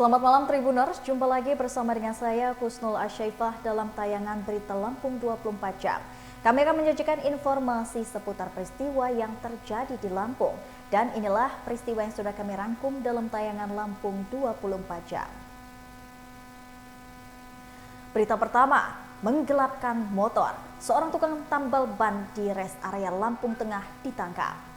Selamat malam Tribuners, jumpa lagi bersama dengan saya Kusnul Asyaifah dalam tayangan Berita Lampung 24 Jam. Kami akan menyajikan informasi seputar peristiwa yang terjadi di Lampung. Dan inilah peristiwa yang sudah kami rangkum dalam tayangan Lampung 24 Jam. Berita pertama, menggelapkan motor. Seorang tukang tambal ban di res area Lampung Tengah ditangkap.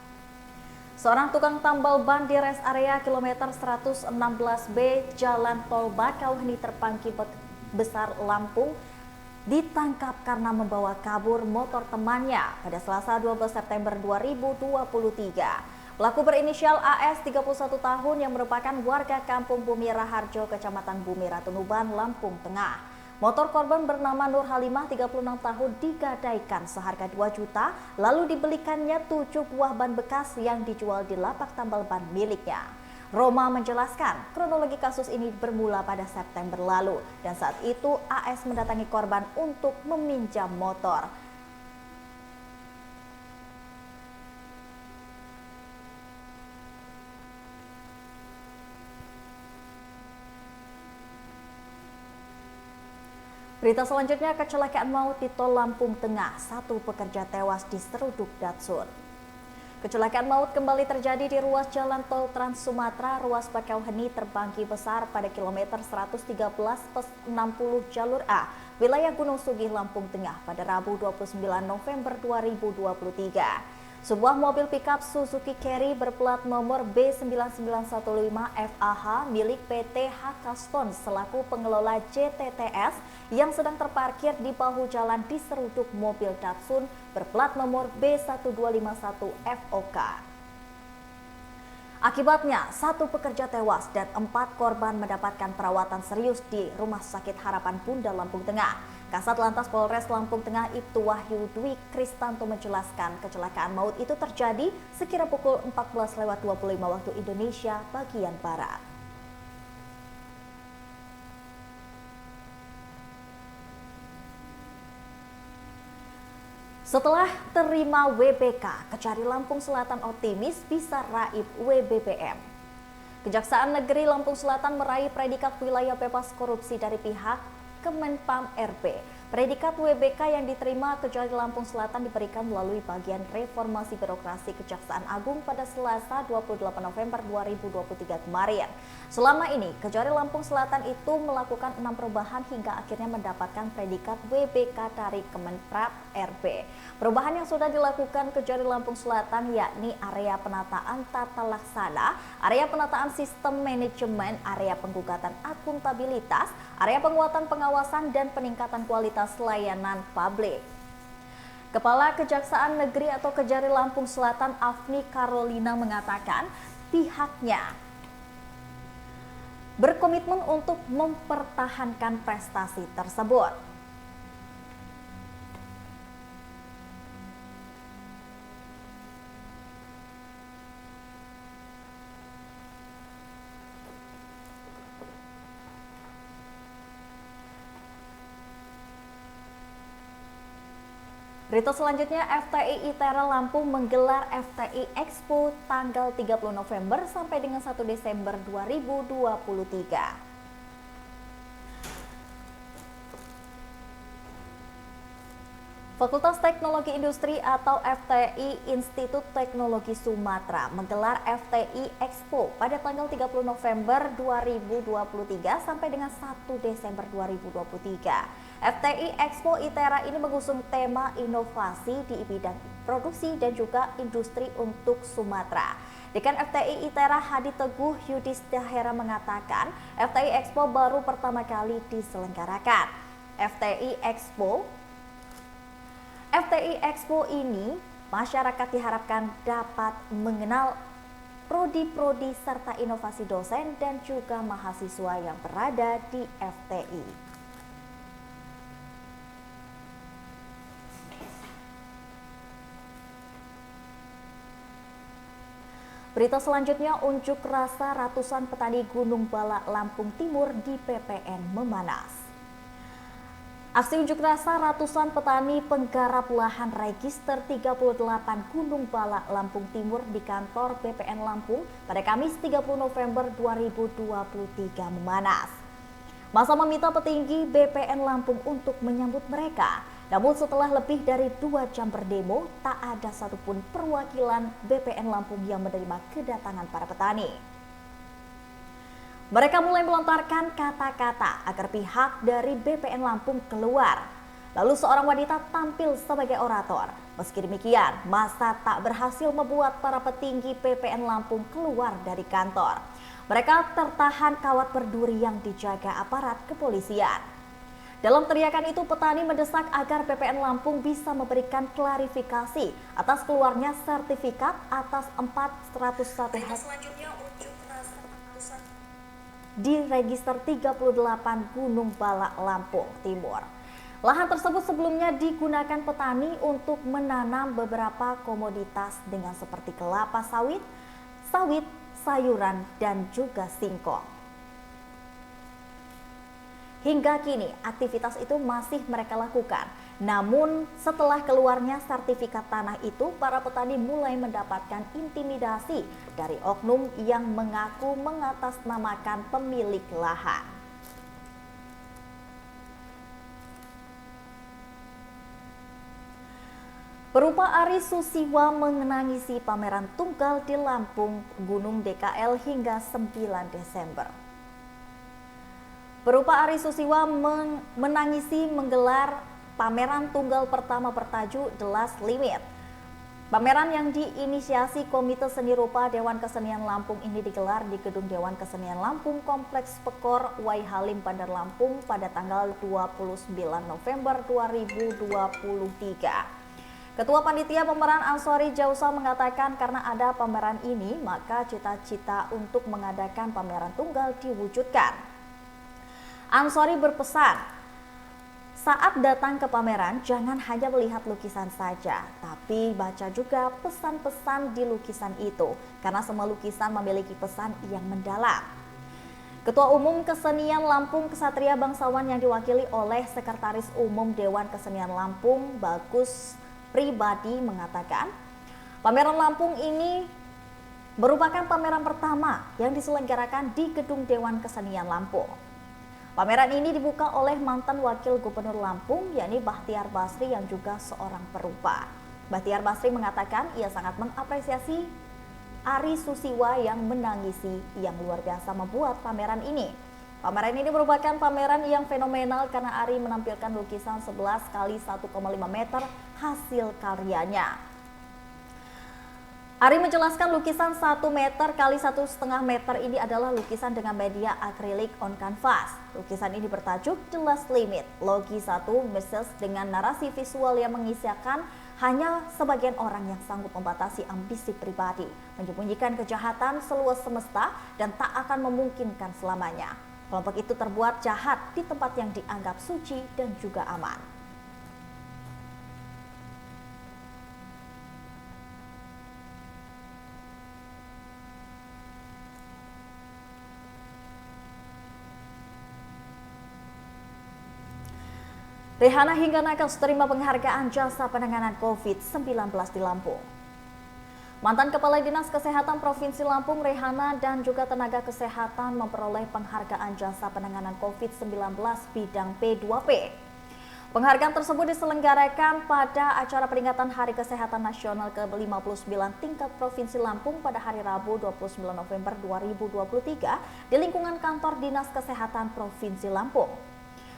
Seorang tukang tambal ban di res area kilometer 116B Jalan Tol Bakauheni Terpangki Besar Lampung ditangkap karena membawa kabur motor temannya pada Selasa 12 September 2023. Pelaku berinisial AS 31 tahun yang merupakan warga Kampung Bumi Raharjo, Kecamatan Bumi Ratunuban, Lampung Tengah. Motor korban bernama Nur Halimah 36 tahun digadaikan seharga 2 juta, lalu dibelikannya 7 buah ban bekas yang dijual di lapak tambal ban miliknya. Roma menjelaskan kronologi kasus ini bermula pada September lalu dan saat itu AS mendatangi korban untuk meminjam motor. Berita selanjutnya, kecelakaan maut di Tol Lampung Tengah, 1 pekerja tewas diseruduk Datsun. Kecelakaan maut kembali terjadi di ruas jalan tol Trans Sumatera, ruas Bakauheni Terpangki Besar pada kilometer 113+60 jalur A, wilayah Gunung Sugih, Lampung Tengah pada Rabu 29 November 2023. Sebuah mobil pickup Suzuki Carry berplat nomor B9915 FAH milik PT Hakaston selaku pengelola JTTS yang sedang terparkir di bahu jalan diseruduk mobil Datsun berplat nomor B1251 FOK. Akibatnya, 1 pekerja tewas dan 4 korban mendapatkan perawatan serius di Rumah Sakit Harapan Bunda Lampung Tengah. Kasat Lantas Polres Lampung Tengah Ibtu Wahyu Dwi Kristanto menjelaskan kecelakaan maut itu terjadi sekira pukul 14.25 waktu Indonesia bagian Barat. Setelah terima WBK, Kejari Lampung Selatan optimis bisa raib WBBM. Kejaksaan Negeri Lampung Selatan meraih predikat wilayah bebas korupsi dari pihak Kemenpam RB. Predikat WBK yang diterima Kejari Lampung Selatan diberikan melalui bagian reformasi birokrasi Kejaksaan Agung pada Selasa 28 November 2023 kemarin. Selama ini, Kejari Lampung Selatan itu melakukan 6 perubahan hingga akhirnya mendapatkan predikat WBK dari Kemenpam RB. Perubahan yang sudah dilakukan Kejari Lampung Selatan yakni area penataan tata laksana, area penataan sistem manajemen, area penggugatan akuntabilitas, area penguatan pengawasan dan peningkatan kualitas layanan publik. Kepala Kejaksaan Negeri atau Kejari Lampung Selatan Afni Carolina mengatakan pihaknya berkomitmen untuk mempertahankan prestasi tersebut. Berita selanjutnya, FTI ITERA Lampung menggelar FTI Expo tanggal 30 November sampai dengan 1 Desember 2023. Fakultas Teknologi Industri atau FTI Institut Teknologi Sumatera menggelar FTI Expo pada tanggal 30 November 2023 sampai dengan 1 Desember 2023. FTI Expo ITERA ini mengusung tema inovasi di bidang produksi dan juga industri untuk Sumatera. Dekan FTI ITERA Hadi Teguh Yudhistira mengatakan FTI Expo baru pertama kali diselenggarakan. FTI Expo ini masyarakat diharapkan dapat mengenal prodi-prodi serta inovasi dosen dan juga mahasiswa yang berada di FTI. Berita selanjutnya, unjuk rasa ratusan petani Gunung Bala Lampung Timur di PPN memanas. Aksi unjuk rasa ratusan petani penggarap lahan register 38 Gunung Balak, Lampung Timur di kantor BPN Lampung pada Kamis 30 November 2023 memanas. Massa meminta petinggi BPN Lampung untuk menyambut mereka. Namun setelah lebih dari 2 jam berdemo, tak ada satupun perwakilan BPN Lampung yang menerima kedatangan para petani. Mereka mulai melontarkan kata-kata agar pihak dari BPN Lampung keluar. Lalu seorang wanita tampil sebagai orator. Meski demikian, massa tak berhasil membuat para petinggi BPN Lampung keluar dari kantor. Mereka tertahan kawat berduri yang dijaga aparat kepolisian. Dalam teriakan itu, petani mendesak agar BPN Lampung bisa memberikan klarifikasi atas keluarnya sertifikat atas 401 hektar di register 38 Gunung Balak, Lampung Timur. Lahan tersebut sebelumnya digunakan petani untuk menanam beberapa komoditas dengan seperti kelapa sawit, sayuran, dan juga singkong. Hingga kini aktivitas itu masih mereka lakukan. Namun setelah keluarnya sertifikat tanah itu, para petani mulai mendapatkan intimidasi dari oknum yang mengaku mengatasnamakan pemilik lahan. Perupa Ari Susiwa menangisi pameran tunggal di Lampung Gunung DKL hingga 9 Desember. Perupa Ari Susiwa menangisi menggelar pameran tunggal pertama bertajuk The Last Limit. Pameran yang diinisiasi Komite Seni Rupa Dewan Kesenian Lampung ini digelar di Gedung Dewan Kesenian Lampung Kompleks Pekor Wai Halim Bandar Lampung pada tanggal 29 November 2023. Ketua Panitia Pameran Ansori Jausa mengatakan karena ada pameran ini, maka cita-cita untuk mengadakan pameran tunggal diwujudkan. Ansori berpesan, saat datang ke pameran, jangan hanya melihat lukisan saja, tapi baca juga pesan-pesan di lukisan itu, karena semua lukisan memiliki pesan yang mendalam. Ketua Umum Kesenian Lampung Ksatria Bangsawan yang diwakili oleh Sekretaris Umum Dewan Kesenian Lampung, Bagus Pribadi, mengatakan, pameran Lampung ini merupakan pameran pertama yang diselenggarakan di Gedung Dewan Kesenian Lampung. Pameran ini dibuka oleh mantan Wakil Gubernur Lampung, yakni Bahtiar Basri yang juga seorang perupa. Bahtiar Basri mengatakan ia sangat mengapresiasi Ari Susiwa yang menangisi yang luar biasa membuat pameran ini. Pameran ini merupakan pameran yang fenomenal karena Ari menampilkan lukisan 11 kali 1,5 meter hasil karyanya. Ari menjelaskan lukisan 1 meter kali 1,5 meter ini adalah lukisan dengan media akrilik on canvas. Lukisan ini bertajuk The Last Limit, Logi 1 message dengan narasi visual yang mengisyakan hanya sebagian orang yang sanggup membatasi ambisi pribadi, menyembunyikan kejahatan seluas semesta dan tak akan memungkinkan selamanya. Kelompok itu terbuat jahat di tempat yang dianggap suci dan juga aman. Rehana hingga nakes terima penghargaan jasa penanganan COVID-19 di Lampung. Mantan Kepala Dinas Kesehatan Provinsi Lampung, Rehana, dan juga tenaga kesehatan memperoleh penghargaan jasa penanganan COVID-19 bidang P2P. Penghargaan tersebut diselenggarakan pada acara peringatan Hari Kesehatan Nasional ke-59 tingkat Provinsi Lampung pada hari Rabu 29 November 2023 di lingkungan kantor Dinas Kesehatan Provinsi Lampung.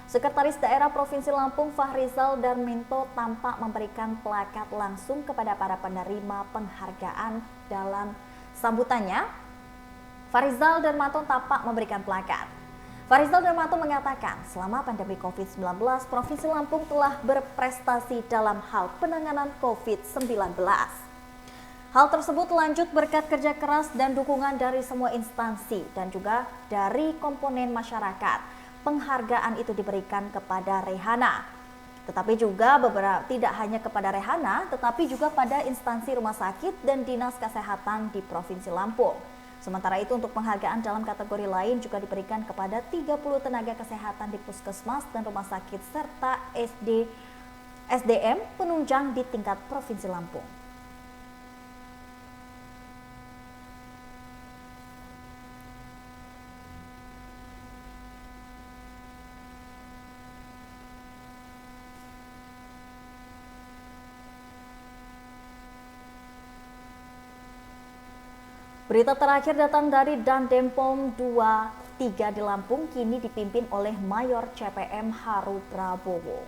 Sekretaris Daerah Provinsi Lampung Fahrizal Darminto tampak memberikan plakat langsung kepada para penerima penghargaan. Dalam sambutannya, Fahrizal Darmanto tampak memberikan plakat. Fahrizal Darmanto mengatakan selama pandemi COVID-19, Provinsi Lampung telah berprestasi dalam hal penanganan COVID-19. Hal tersebut lanjut berkat kerja keras dan dukungan dari semua instansi dan juga dari komponen masyarakat. Penghargaan itu diberikan kepada Rehana, tetapi juga tidak hanya kepada Rehana, tetapi juga pada instansi rumah sakit dan dinas kesehatan di Provinsi Lampung. Sementara itu untuk penghargaan dalam kategori lain juga diberikan kepada 30 tenaga kesehatan di puskesmas dan rumah sakit serta SDM penunjang di tingkat Provinsi Lampung. Berita terakhir datang dari Dandim POM 23 di Lampung, kini dipimpin oleh Mayor CPM Haru Prabowo.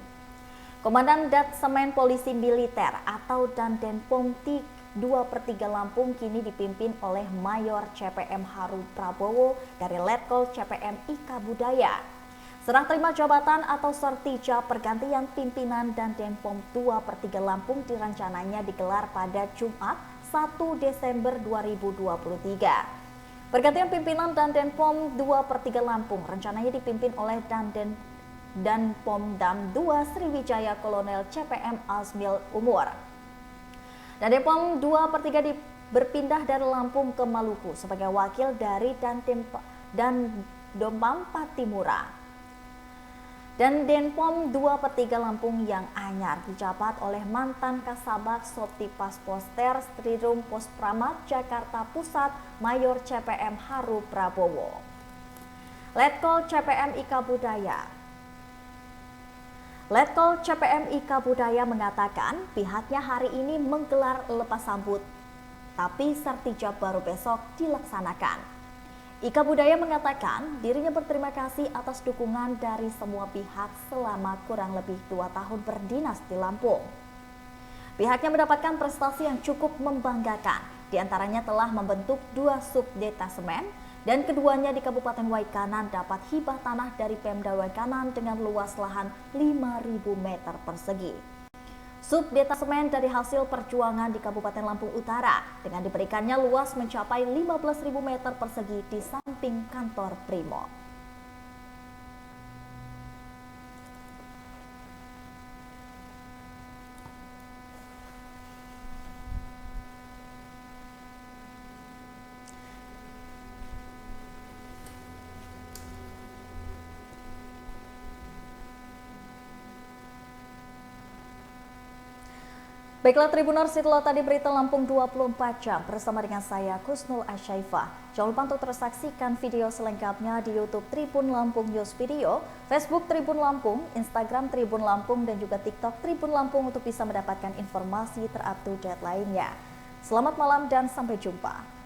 Komandan Detsemen Polisi Militer atau Dandim POM 2/3 Lampung kini dipimpin oleh Mayor CPM Haru Prabowo dari Letkol CPM IKA Budaya. Serah terima jabatan atau sertija pergantian pimpinan Dandim POM 2/3 Lampung direncananya digelar pada Jumat 1 Desember 2023. Pergantian pimpinan Dandim POM 2/3 Lampung rencananya dipimpin oleh Dan Pomdam 2 Sriwijaya Kolonel CPM Azmil Umur. Dandim POM 2/3 berpindah dari Lampung ke Maluku sebagai wakil dari Dandim Patimura. Dan Denpom 2/3 Lampung yang anyar dijabat oleh mantan Kasabag Soptipas Poster Stridrum Pospramat Jakarta Pusat Mayor CPM Haru Prabowo. Letkol CPM IKA Budaya. Letkol CPM IKA Budaya mengatakan pihaknya hari ini menggelar lepas sambut, tapi sertija baru besok dilaksanakan. IKA Budaya mengatakan dirinya berterima kasih atas dukungan dari semua pihak selama kurang lebih 2 tahun berdinas di Lampung. Pihaknya mendapatkan prestasi yang cukup membanggakan, diantaranya telah membentuk 2 subdetasemen dan keduanya di Kabupaten Waikanan dapat hibah tanah dari Pemda Waikanan dengan luas lahan 5.000 meter persegi. Subdetasemen dari hasil perjuangan di Kabupaten Lampung Utara dengan diberikannya luas mencapai 15.000 meter persegi di samping kantor Primo. Baiklah Tribuners, itulah tadi berita Lampung 24 jam bersama dengan saya Kusnul Asyaifah. Jangan lupa untuk terus saksikan video selengkapnya di YouTube Tribun Lampung News Video, Facebook Tribun Lampung, Instagram Tribun Lampung, dan juga TikTok Tribun Lampung untuk bisa mendapatkan informasi terupdate lainnya. Selamat malam dan sampai jumpa.